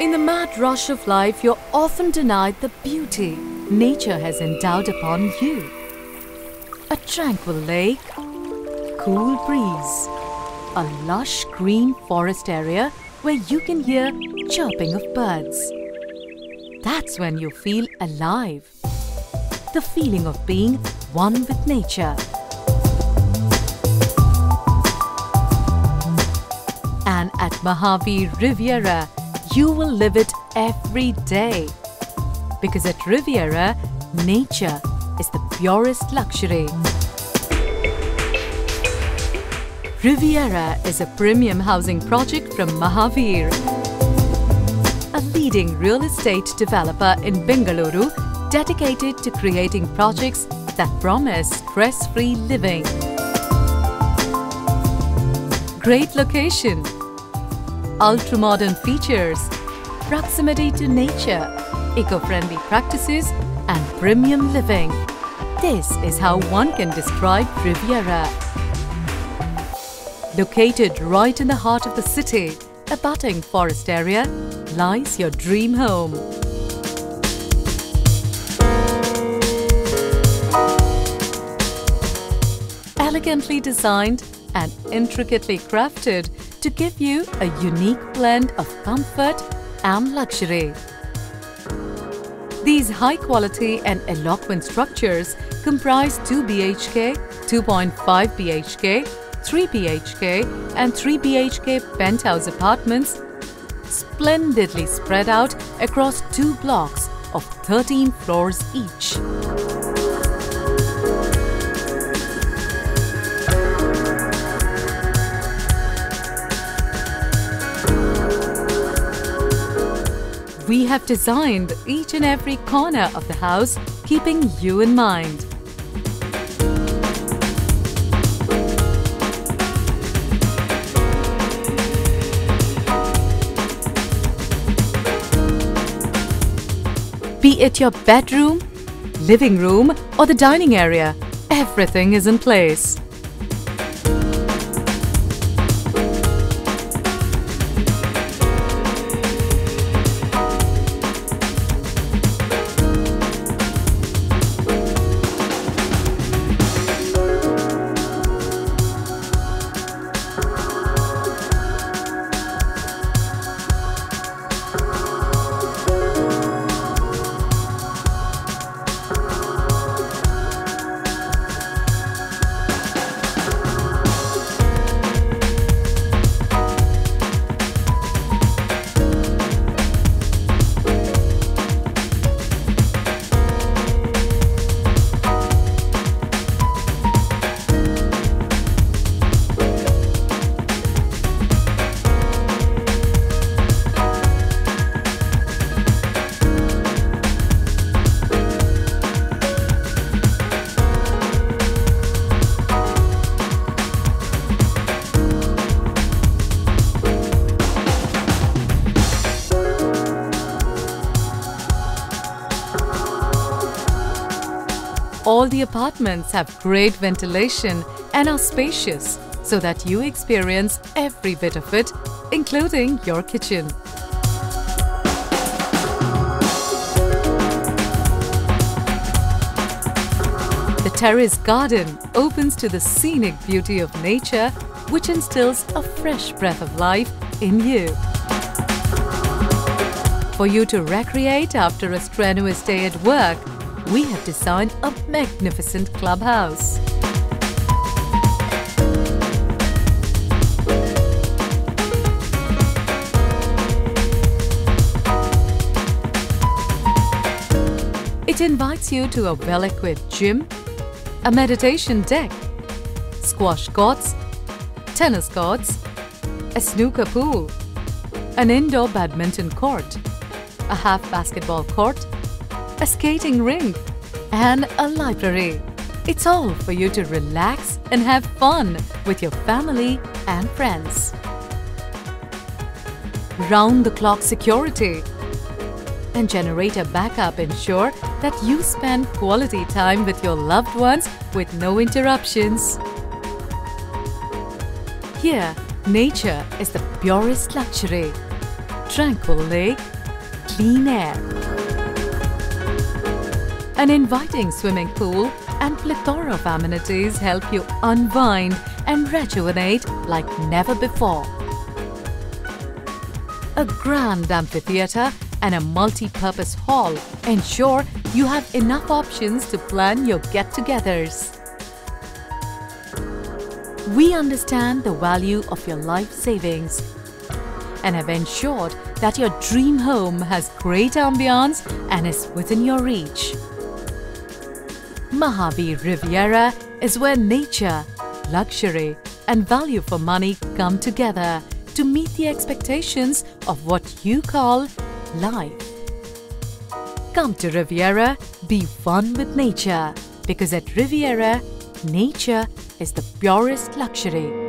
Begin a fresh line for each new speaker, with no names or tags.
In the mad rush of life, you're often denied the beauty nature has endowed upon you. A tranquil lake, cool breeze, a lush green forest area where you can hear chirping of birds. That's when you feel alive. The feeling of being one with nature. And at Mahaveer Riviera, you will live it every day. Because at Riviera, nature is the purest luxury. Riviera is a premium housing project from Mahaveer, a leading real estate developer in Bengaluru dedicated to creating projects that promise stress-free living. Great location, ultra-modern features, proximity to nature, eco-friendly practices and premium living. This is how one can describe Riviera. Located right in the heart of the city, abutting forest area, lies your dream home. Elegantly designed and intricately crafted to give you a unique blend of comfort and luxury. These high-quality and eloquent structures comprise 2 BHK, 2.5 BHK, 3 BHK and 3 BHK penthouse apartments splendidly spread out across 2 blocks of 13 floors each. We have designed each and every corner of the house, keeping you in mind. Be it your bedroom, living room, or the dining area, everything is in place. All the apartments have great ventilation and are spacious so that you experience every bit of it, including your kitchen. The terrace garden opens to the scenic beauty of nature, which instills a fresh breath of life in you. For you to recreate after a strenuous day at work, we have designed a magnificent clubhouse. It invites you to a well-equipped gym, a meditation deck, squash courts, tennis courts, a snooker pool, an indoor badminton court, a half basketball court, a skating rink, and a library. It's all for you to relax and have fun with your family and friends. Round-the-clock security and generator backup ensure that you spend quality time with your loved ones with no interruptions. Here, nature is the purest luxury. Tranquil lake, clean air. An inviting swimming pool and plethora of amenities help you unwind and rejuvenate like never before. A grand amphitheatre and a multi-purpose hall ensure you have enough options to plan your get-togethers. We understand the value of your life savings and have ensured that your dream home has great ambience and is within your reach. Mahaveer Riviera is where nature, luxury and value for money come together to meet the expectations of what you call life. Come to Riviera, be one with nature, because at Riviera, nature is the purest luxury.